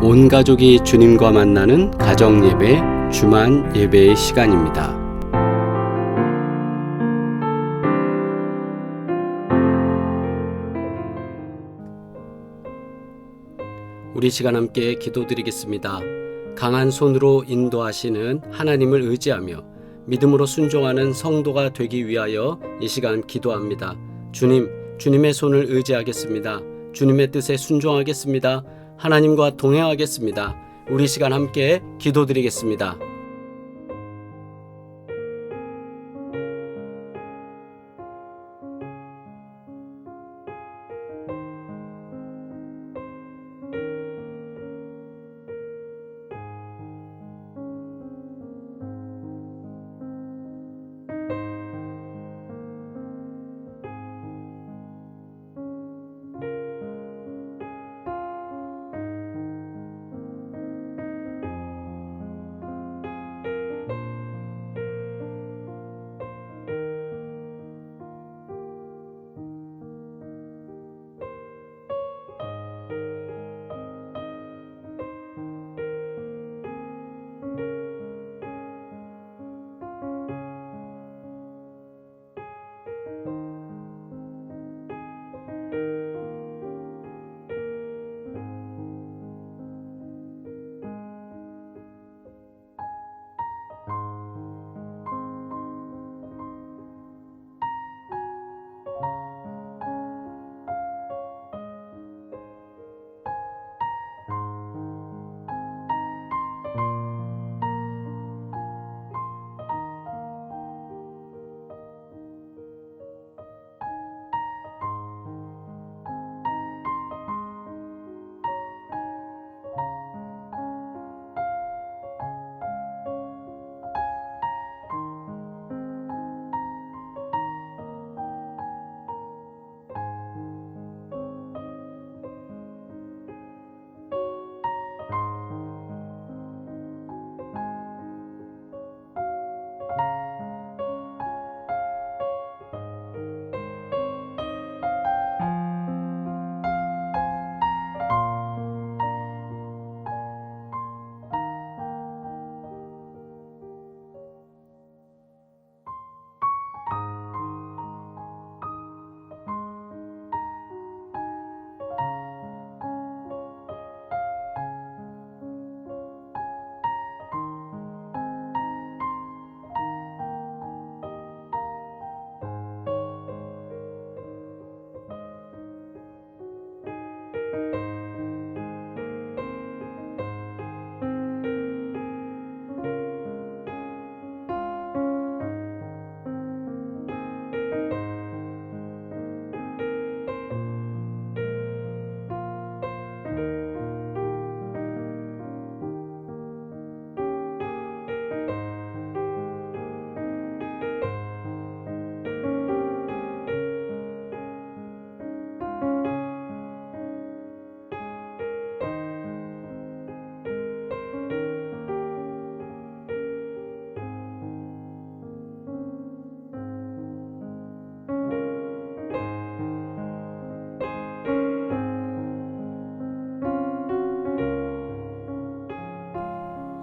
온 가족이 주님과 만나는 가정예배, 주만 예배의 시간입니다. 우리 시간 함께 기도드리겠습니다. 강한 손으로 인도하시는 하나님을 의지하며 믿음으로 순종하는 성도가 되기 위하여 이 시간 기도합니다. 주님의 손을 의지하겠습니다. 주님의 뜻에 순종하겠습니다. 하나님과 동행하겠습니다. 우리 시간 함께 기도드리겠습니다.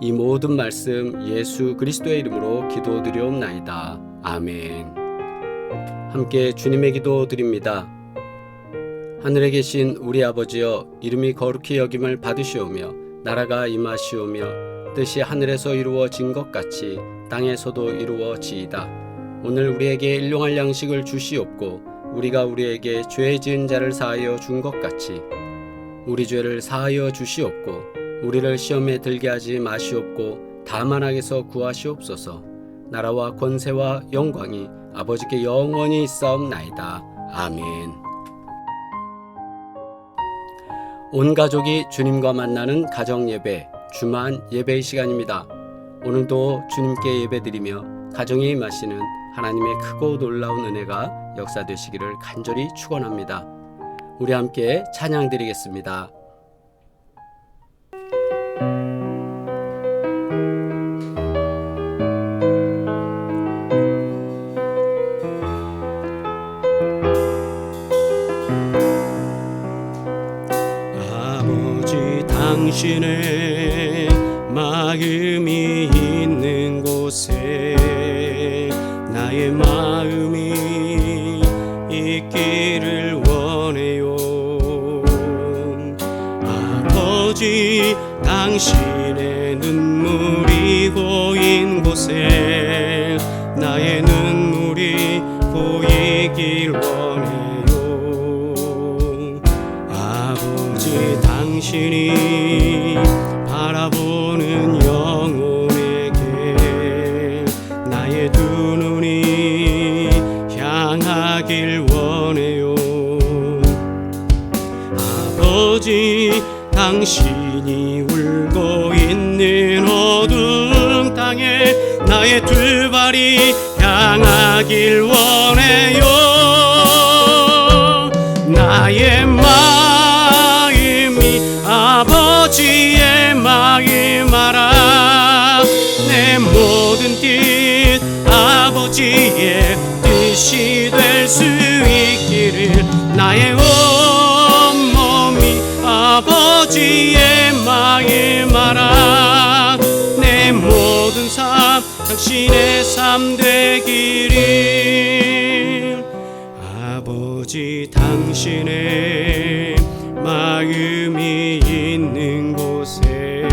이 모든 말씀 예수 그리스도의 이름으로 기도드리옵나이다. 아멘. 함께 주님의 기도 드립니다. 하늘에 계신 우리 아버지여, 이름이 거룩히 여김을 받으시오며 나라가 임하시오며 뜻이 하늘에서 이루어진 것 같이 땅에서도 이루어지이다. 오늘 우리에게 일용할 양식을 주시옵고 우리가 우리에게 죄 지은 자를 사하여 준 것 같이 우리 죄를 사하여 주시옵고 우리를 시험에 들게 하지 마시옵고 다만 악에서 구하시옵소서. 나라와 권세와 영광이 아버지께 영원히 있사옵나이다. 아멘. 온 가족이 주님과 만나는 가정예배, 주만 예배의 시간입니다. 오늘도 주님께 예배드리며 가정에 임하시는 하나님의 크고 놀라운 은혜가 역사되시기를 간절히 축원합니다. 우리 함께 찬양드리겠습니다. 당신의 마음이 있는 곳에 나의 마음이 있기를 원해요. 아버지, 당신의 눈물이 고인 곳에 나의 눈물이 고이길 원해요. 아버지, 당신이 바라보는 영혼에게 나의 두 눈이 향하길 원해요. 아버지, 당신이 울고 있는 어두운 땅에 나의 두 발이 향하길 원해요. 나의 마음이 아버지의 마음 알아. 내 모든 뜻 아버지의 뜻이 될 수 있기를. 나의 온몸이 아버지의 마음 알아. 내 모든 삶 당신의 삶 되기를. 아버지, 당신의 마음이 있는 곳에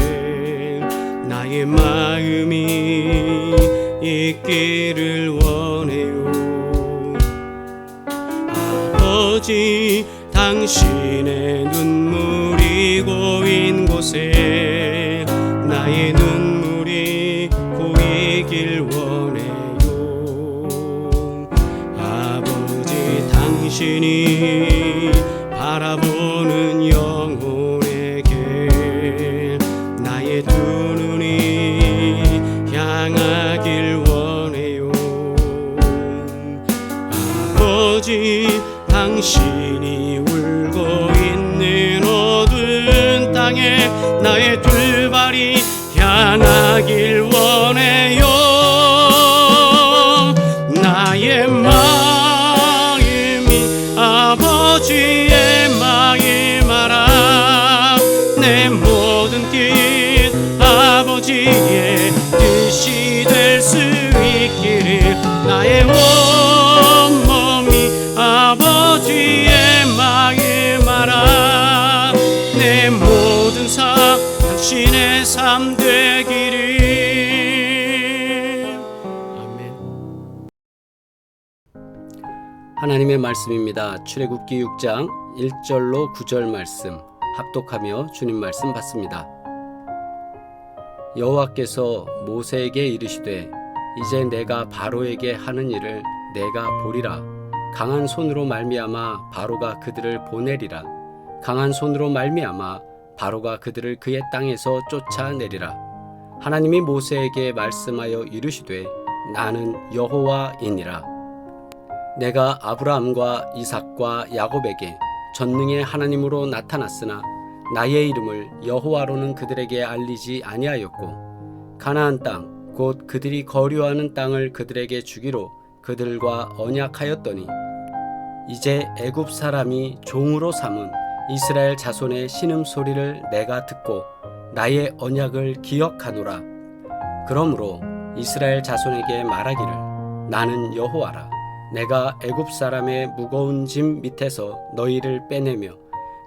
나의 마음이 있기를 원해요. 아버지, 당신의 눈물이 고인 곳에 나의 눈물이 고이길 원해요. 아버지, 당신이 바라보는 영혼에게 나의 두 눈이 향하길 원해요. 아버지, 당신이 울고 있는 어두운 땅에 나의 두 발이 향하길 원해요. 나의 마음이 아버지의 마음 알아. 내 모든 뜻 아버지의 뜻이 될 수 있기를. 나의 온몸이 아버지의 마음 알아. 내 모든 삶 당신의 삶 되기를. 아멘. 하나님의 말씀입니다. 출애굽기 6장 1절로 9절 말씀 합독하며 주님 말씀 받습니다. 여호와께서 모세에게 이르시되 이제 내가 바로에게 하는 일을 내가 보리라. 강한 손으로 말미암아 바로가 그들을 보내리라. 강한 손으로 말미암아 바로가 그들을 그의 땅에서 쫓아내리라. 하나님이 모세에게 말씀하여 이르시되 나는 여호와이니라. 내가 아브라함과 이삭과 야곱에게 전능의 하나님으로 나타났으나 나의 이름을 여호와로는 그들에게 알리지 아니하였고 가나안 땅 곧 그들이 거류하는 땅을 그들에게 주기로 그들과 언약하였더니 이제 애굽 사람이 종으로 삼은 이스라엘 자손의 신음소리를 내가 듣고 나의 언약을 기억하노라. 그러므로 이스라엘 자손에게 말하기를 나는 여호와라. 내가 애굽 사람의 무거운 짐 밑에서 너희를 빼내며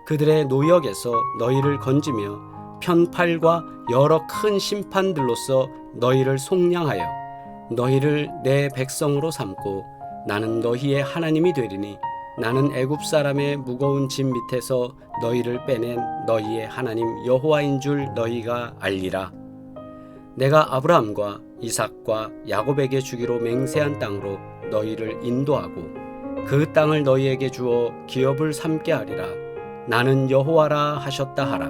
그들의 노역에서 너희를 건지며 편팔과 여러 큰 심판들로서 너희를 속량하여 너희를 내 백성으로 삼고 나는 너희의 하나님이 되리니 나는 애굽 사람의 무거운 짐 밑에서 너희를 빼낸 너희의 하나님 여호와인 줄 너희가 알리라. 내가 아브라함과 이삭과 야곱에게 주기로 맹세한 땅으로 너희를 인도하고 그 땅을 너희에게 주어 기업을 삼게 하리라. 나는 여호와라 하셨다 하라.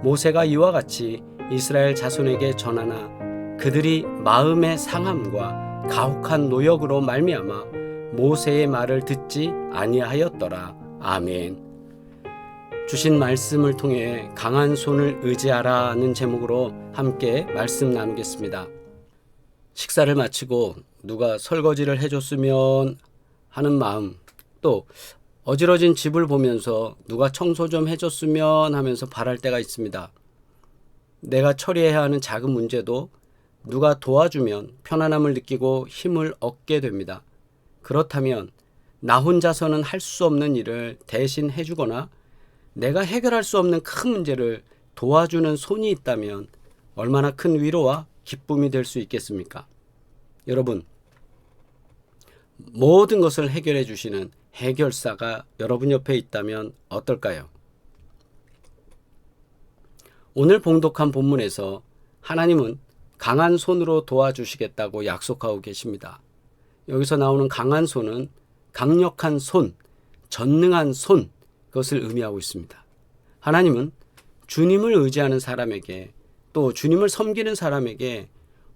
모세가 이와 같이 이스라엘 자손에게 전하나 그들이 마음의 상함과 가혹한 노역으로 말미암아 모세의 말을 듣지 아니하였더라. 아멘. 주신 말씀을 통해 강한 손을 의지하라는 제목으로 함께 말씀 나누겠습니다. 식사를 마치고 누가 설거지를 해줬으면 하는 마음, 또 어지러진 집을 보면서 누가 청소 좀 해줬으면 하면서 바랄 때가 있습니다. 내가 처리해야 하는 작은 문제도 누가 도와주면 편안함을 느끼고 힘을 얻게 됩니다. 그렇다면 나 혼자서는 할 수 없는 일을 대신 해주거나 내가 해결할 수 없는 큰 문제를 도와주는 손이 있다면 얼마나 큰 위로와 기쁨이 될 수 있겠습니까? 여러분, 모든 것을 해결해 주시는 해결사가 여러분 옆에 있다면 어떨까요? 오늘 봉독한 본문에서 하나님은 강한 손으로 도와주시겠다고 약속하고 계십니다. 여기서 나오는 강한 손은 강력한 손, 전능한 손, 그것을 의미하고 있습니다. 하나님은 주님을 의지하는 사람에게 또 주님을 섬기는 사람에게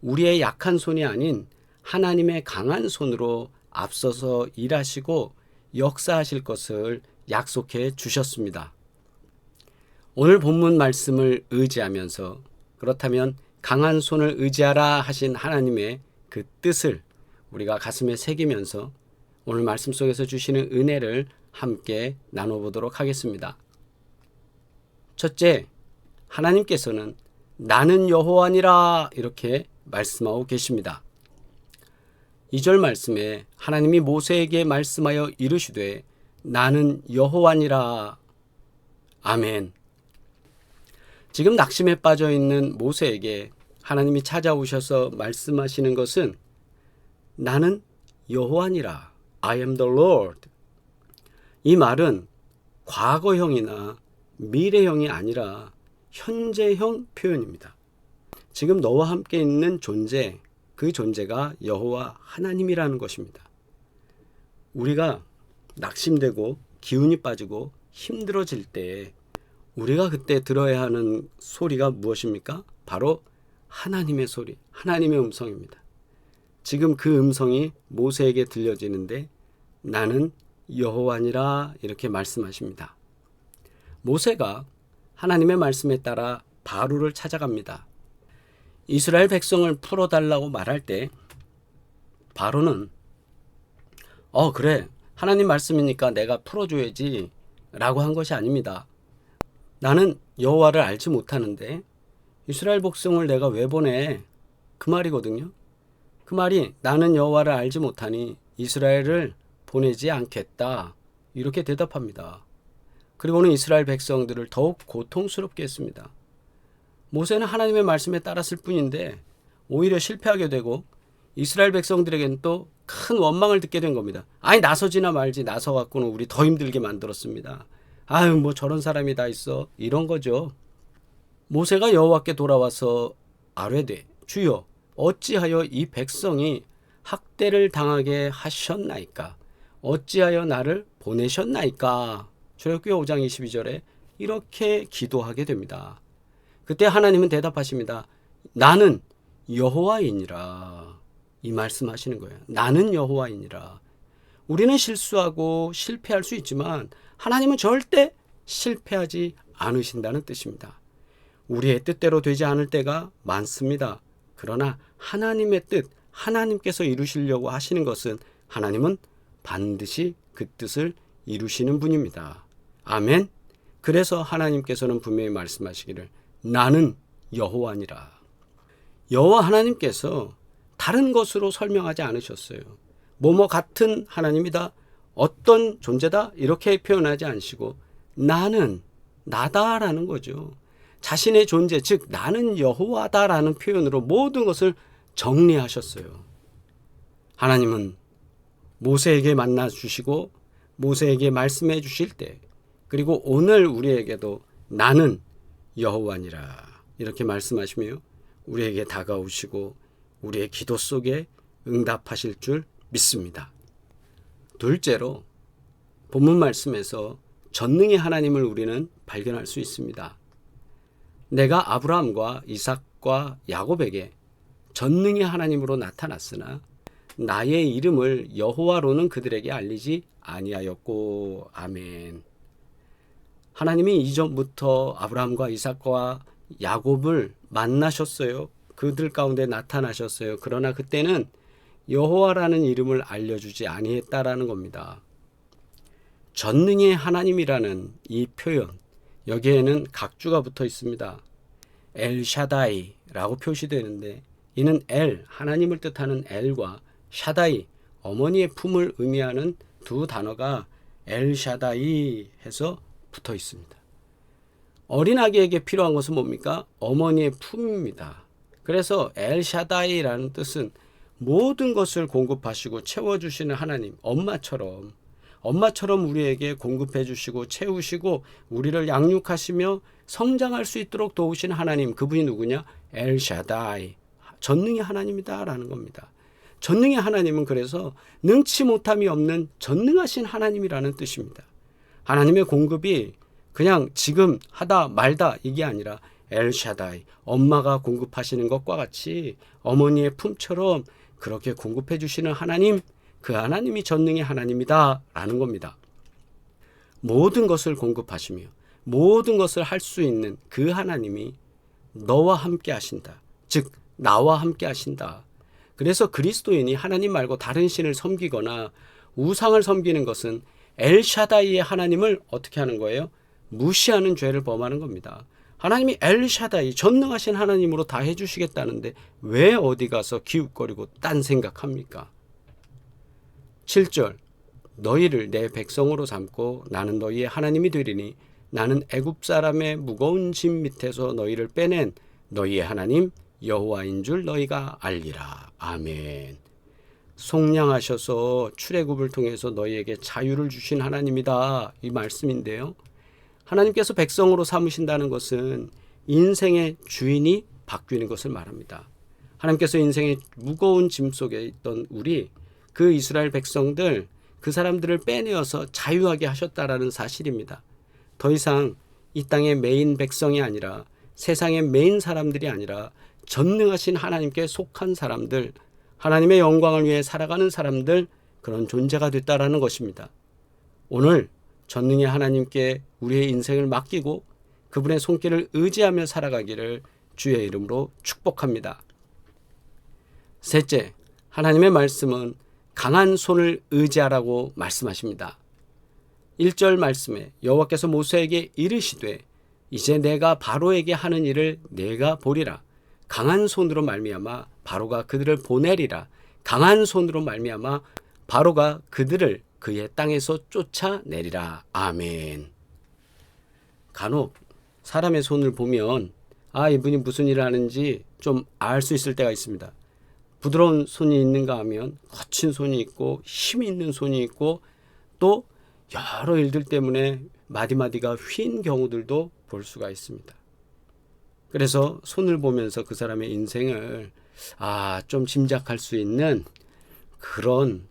우리의 약한 손이 아닌 하나님의 강한 손으로 앞서서 일하시고 역사하실 것을 약속해 주셨습니다. 오늘 본문 말씀을 의지하면서 그렇다면 강한 손을 의지하라 하신 하나님의 그 뜻을 우리가 가슴에 새기면서 오늘 말씀 속에서 주시는 은혜를 함께 나눠보도록 하겠습니다. 첫째, 하나님께서는 나는 여호와니라 이렇게 말씀하고 계십니다. 2절 말씀에 하나님이 모세에게 말씀하여 이르시되 나는 여호와니라. 아멘. 지금 낙심에 빠져 있는 모세에게 하나님이 찾아오셔서 말씀하시는 것은 나는 여호와니라. I am the Lord. 이 말은 과거형이나 미래형이 아니라 현재형 표현입니다. 지금 너와 함께 있는 존재, 그 존재가 여호와 하나님이라는 것입니다. 우리가 낙심되고 기운이 빠지고 힘들어질 때 우리가 그때 들어야 하는 소리가 무엇입니까? 바로 하나님의 소리, 하나님의 음성입니다. 지금 그 음성이 모세에게 들려지는데 나는 여호와니라 이렇게 말씀하십니다. 모세가 하나님의 말씀에 따라 바로를 찾아갑니다. 이스라엘 백성을 풀어달라고 말할 때 바로는 그래 하나님 말씀이니까 내가 풀어줘야지 라고 한 것이 아닙니다. 나는 여호와를 알지 못하는데 이스라엘 백성을 내가 왜 보내? 그 말이거든요. 그 말이 나는 여호와를 알지 못하니 이스라엘을 보내지 않겠다 이렇게 대답합니다. 그리고는 이스라엘 백성들을 더욱 고통스럽게 했습니다. 모세는 하나님의 말씀에 따랐을 뿐인데 오히려 실패하게 되고 이스라엘 백성들에게는 또 큰 원망을 듣게 된 겁니다. 아니 나서지나 말지 나서갖고는 우리 더 힘들게 만들었습니다. 아유 뭐 저런 사람이 다 있어 이런 거죠. 모세가 여호와께 돌아와서 아뢰되 주여 어찌하여 이 백성이 학대를 당하게 하셨나이까 어찌하여 나를 보내셨나이까. 출애굽기 5장 22절에 이렇게 기도하게 됩니다. 그때 하나님은 대답하십니다. 나는 여호와이니라. 이 말씀하시는 거예요. 나는 여호와이니라. 우리는 실수하고 실패할 수 있지만 하나님은 절대 실패하지 않으신다는 뜻입니다. 우리의 뜻대로 되지 않을 때가 많습니다. 그러나 하나님의 뜻, 하나님께서 이루시려고 하시는 것은 하나님은 반드시 그 뜻을 이루시는 분입니다. 아멘. 그래서 하나님께서는 분명히 말씀하시기를 나는 여호와니라. 여호와 하나님께서 다른 것으로 설명하지 않으셨어요. 뭐뭐 같은 하나님이다, 어떤 존재다 이렇게 표현하지 않으시고 나는 나다라는 거죠. 자신의 존재, 즉 나는 여호와다라는 표현으로 모든 것을 정리하셨어요. 하나님은 모세에게 만나 주시고 모세에게 말씀해 주실 때 그리고 오늘 우리에게도 나는 여호와니라 이렇게 말씀하시며 우리에게 다가오시고 우리의 기도 속에 응답하실 줄 믿습니다. 둘째로 본문 말씀에서 전능의 하나님을 우리는 발견할 수 있습니다. 내가 아브라함과 이삭과 야곱에게 전능의 하나님으로 나타났으나 나의 이름을 여호와로는 그들에게 알리지 아니하였고. 아멘. 하나님이 이전부터 아브라함과 이삭과 야곱을 만나셨어요. 그들 가운데 나타나셨어요. 그러나 그때는 여호와라는 이름을 알려주지 아니했다라는 겁니다. 전능의 하나님이라는 이 표현, 여기에는 각주가 붙어 있습니다. 엘샤다이라고 표시되는데, 이는 엘, 하나님을 뜻하는 엘과 샤다이, 어머니의 품을 의미하는 두 단어가 엘샤다이 해서 붙어 있습니다. 어린아기에게 필요한 것은 뭡니까? 어머니의 품입니다. 그래서 엘샤다이라는 뜻은 모든 것을 공급하시고 채워주시는 하나님, 엄마처럼 우리에게 공급해 주시고 채우시고 우리를 양육하시며 성장할 수 있도록 도우시는 하나님, 그분이 누구냐? 엘샤다이, 전능의 하나님이다 라는 겁니다. 전능의 하나님은 그래서 능치 못함이 없는 전능하신 하나님이라는 뜻입니다. 하나님의 공급이 그냥 지금 하다 말다 이게 아니라 엘샤다이, 엄마가 공급하시는 것과 같이 어머니의 품처럼 그렇게 공급해 주시는 하나님, 그 하나님이 전능의 하나님이다 라는 겁니다. 모든 것을 공급하시며 모든 것을 할 수 있는 그 하나님이 너와 함께 하신다. 즉 나와 함께 하신다. 그래서 그리스도인이 하나님 말고 다른 신을 섬기거나 우상을 섬기는 것은 엘샤다이의 하나님을 어떻게 하는 거예요? 무시하는 죄를 범하는 겁니다. 하나님이 엘샤다이, 전능하신 하나님으로 다 해주시겠다는데 왜 어디 가서 기웃거리고 딴 생각합니까? 7절, 너희를 내 백성으로 삼고 나는 너희의 하나님이 되리니 나는 애굽 사람의 무거운 짐 밑에서 너희를 빼낸 너희의 하나님 여호와인 줄 너희가 알리라. 아멘. 속량하셔서 출애굽을 통해서 너희에게 자유를 주신 하나님이다, 이 말씀인데요. 하나님께서 백성으로 삼으신다는 것은 인생의 주인이 바뀌는 것을 말합니다. 하나님께서 인생의 무거운 짐 속에 있던 우리, 그 이스라엘 백성들, 그 사람들을 빼내어서 자유하게 하셨다라는 사실입니다. 더 이상 이 땅의 메인 백성이 아니라, 세상의 메인 사람들이 아니라 전능하신 하나님께 속한 사람들, 하나님의 영광을 위해 살아가는 사람들, 그런 존재가 됐다라는 것입니다. 오늘 전능의 하나님께 우리의 인생을 맡기고 그분의 손길을 의지하며 살아가기를 주의 이름으로 축복합니다. 셋째, 하나님의 말씀은 강한 손을 의지하라고 말씀하십니다. 1절 말씀에 여호와께서 모세에게 이르시되 이제 내가 바로에게 하는 일을 내가 보리라. 강한 손으로 말미암아 바로가 그들을 보내리라. 강한 손으로 말미암아 바로가 그들을 그의 땅에서 쫓아내리라. 아멘. 간혹 사람의 손을 보면 이분이 무슨 일을 하는지 좀 알 수 있을 때가 있습니다. 부드러운 손이 있는가 하면 거친 손이 있고 힘이 있는 손이 있고 또 여러 일들 때문에 마디마디가 휜 경우들도 볼 수가 있습니다. 그래서 손을 보면서 그 사람의 인생을 좀 짐작할 수 있는 그런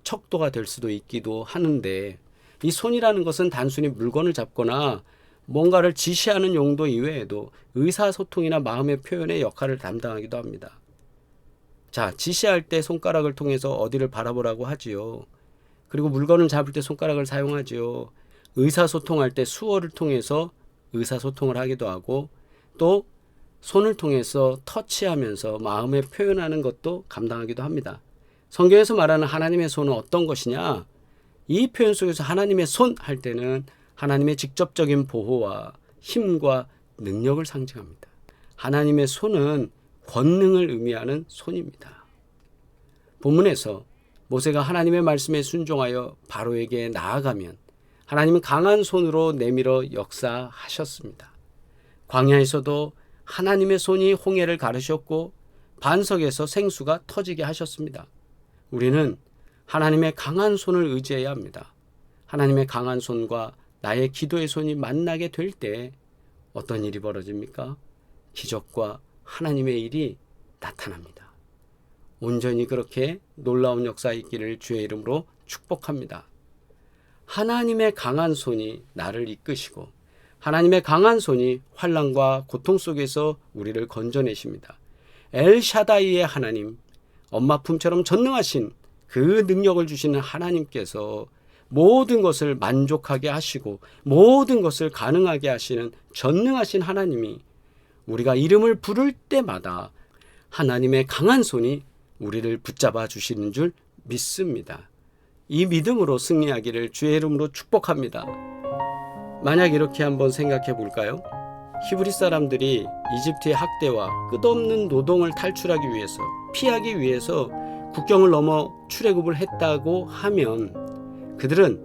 척도가 될 수도 있기도 하는데, 이 손이라는 것은 단순히 물건을 잡거나 뭔가를 지시하는 용도 이외에도 의사소통이나 마음의 표현의 역할을 담당하기도 합니다. 자, 지시할 때 손가락을 통해서 어디를 바라보라고 하지요. 그리고 물건을 잡을 때 손가락을 사용하지요. 의사소통할 때 수어를 통해서 의사소통을 하기도 하고, 또 손을 통해서 터치하면서 마음에 표현하는 것도 감당하기도 합니다. 성경에서 말하는 하나님의 손은 어떤 것이냐? 이 표현 속에서 하나님의 손 할 때는 하나님의 직접적인 보호와 힘과 능력을 상징합니다. 하나님의 손은 권능을 의미하는 손입니다. 본문에서 모세가 하나님의 말씀에 순종하여 바로에게 나아가면 하나님은 강한 손으로 내밀어 역사하셨습니다. 광야에서도 하나님의 손이 홍해를 가르셨고 반석에서 생수가 터지게 하셨습니다. 우리는 하나님의 강한 손을 의지해야 합니다. 하나님의 강한 손과 나의 기도의 손이 만나게 될 때 어떤 일이 벌어집니까? 기적과 하나님의 일이 나타납니다. 온전히 그렇게 놀라운 역사 있기를 주의 이름으로 축복합니다. 하나님의 강한 손이 나를 이끄시고 하나님의 강한 손이 환난과 고통 속에서 우리를 건져내십니다. 엘샤다이의 하나님, 엄마 품처럼 전능하신 그 능력을 주시는 하나님께서 모든 것을 만족하게 하시고 모든 것을 가능하게 하시는 전능하신 하나님이 우리가 이름을 부를 때마다 하나님의 강한 손이 우리를 붙잡아 주시는 줄 믿습니다. 이 믿음으로 승리하기를 주의 이름으로 축복합니다. 만약 이렇게 한번 생각해 볼까요? 히브리 사람들이 이집트의 학대와 끝없는 노동을 탈출하기 위해서, 피하기 위해서 국경을 넘어 출애굽을 했다고 하면 그들은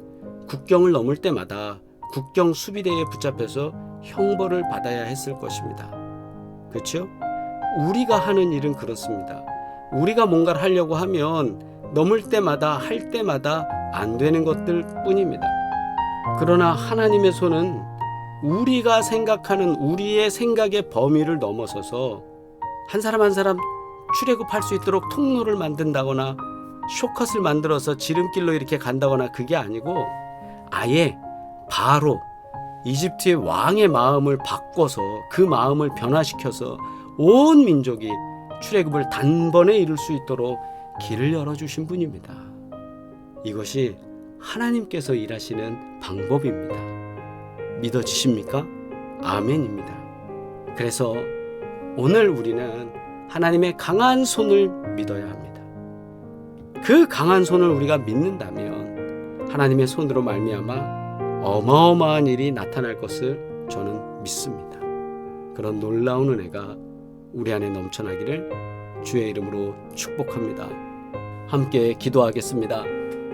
국경을 넘을 때마다 국경 수비대에 붙잡혀서 형벌을 받아야 했을 것입니다. 그렇죠? 우리가 하는 일은 그렇습니다. 우리가 뭔가를 하려고 하면 넘을 때마다 할 때마다 안 되는 것들 뿐입니다. 그러나 하나님의 손은 우리가 생각하는 우리의 생각의 범위를 넘어서서 한 사람 한 사람 출애굽할 수 있도록 통로를 만든다거나 쇼컷을 만들어서 지름길로 이렇게 간다거나 그게 아니고 아예 바로 이집트의 왕의 마음을 바꿔서 그 마음을 변화시켜서 온 민족이 출애굽을 단번에 이룰 수 있도록 길을 열어주신 분입니다. 이것이 하나님께서 일하시는 방법입니다. 믿어지십니까? 아멘입니다. 그래서 오늘 우리는 하나님의 강한 손을 믿어야 합니다. 그 강한 손을 우리가 믿는다면 하나님의 손으로 말미암아 어마어마한 일이 나타날 것을 저는 믿습니다. 그런 놀라운 은혜가 우리 안에 넘쳐나기를 주의 이름으로 축복합니다. 함께 기도하겠습니다.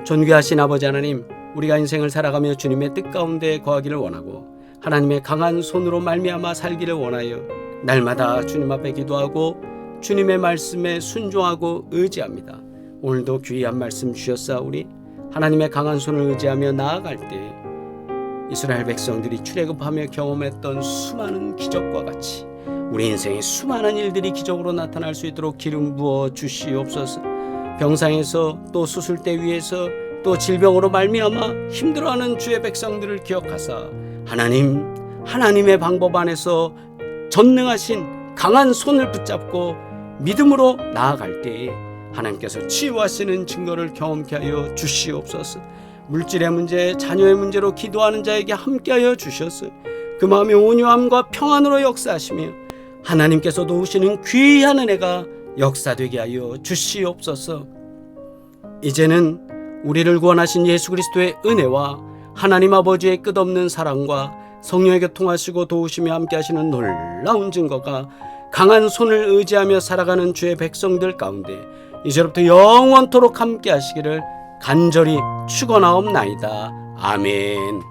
존귀하신 아버지 하나님, 우리가 인생을 살아가며 주님의 뜻 가운데 거하기를 원하고 하나님의 강한 손으로 말미암아 살기를 원하여 날마다 주님 앞에 기도하고 주님의 말씀에 순종하고 의지합니다. 오늘도 귀한 말씀 주셨사오니 하나님의 강한 손을 의지하며 나아갈 때 이스라엘 백성들이 출애굽하며 경험했던 수많은 기적과 같이 우리 인생에 수많은 일들이 기적으로 나타날 수 있도록 기름 부어 주시옵소서. 병상에서 또 수술대 위에서 또 질병으로 말미암아 힘들어하는 주의 백성들을 기억하사 하나님의 방법 안에서 전능하신 강한 손을 붙잡고 믿음으로 나아갈 때에 하나님께서 치유하시는 증거를 경험케 하여 주시옵소서. 물질의 문제, 자녀의 문제로 기도하는 자에게 함께하여 주셔서 그 마음의 온유함과 평안으로 역사하시며 하나님께서 도우시는 귀한 은혜가 역사되게 하여 주시옵소서. 이제는 우리를 구원하신 예수 그리스도의 은혜와 하나님 아버지의 끝없는 사랑과 성령의 교통하시고 도우시며 함께하시는 놀라운 증거가 강한 손을 의지하며 살아가는 주의 백성들 가운데 이제부터 영원토록 함께하시기를 간절히 축원하옵나이다. 아멘.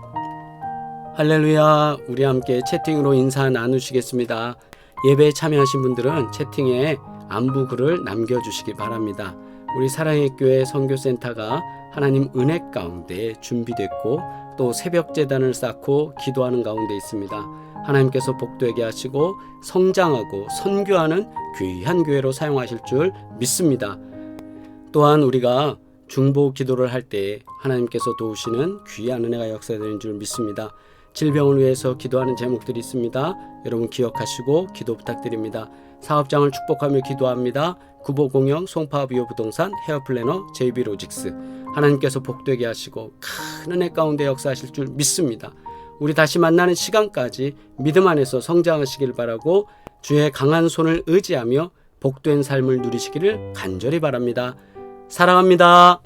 할렐루야. 우리 함께 채팅으로 인사 나누시겠습니다. 예배에 참여하신 분들은 채팅에 안부 글을 남겨주시기 바랍니다. 우리 사랑의 교회 선교센터가 하나님 은혜 가운데 준비됐고 또 새벽 제단을 쌓고 기도하는 가운데 있습니다. 하나님께서 복되게 하시고 성장하고 선교하는 귀한 교회로 사용하실 줄 믿습니다. 또한 우리가 중보 기도를 할 때 하나님께서 도우시는 귀한 은혜가 역사되는 줄 믿습니다. 질병을 위해서 기도하는 제목들이 있습니다. 여러분 기억하시고 기도 부탁드립니다. 사업장을 축복하며 기도합니다. 구보공영, 송파비오 부동산, 헤어플래너, JB로직스. 하나님께서 복되게 하시고 큰 은혜 가운데 역사하실 줄 믿습니다. 우리 다시 만나는 시간까지 믿음 안에서 성장하시길 바라고 주의 강한 손을 의지하며 복된 삶을 누리시기를 간절히 바랍니다. 사랑합니다.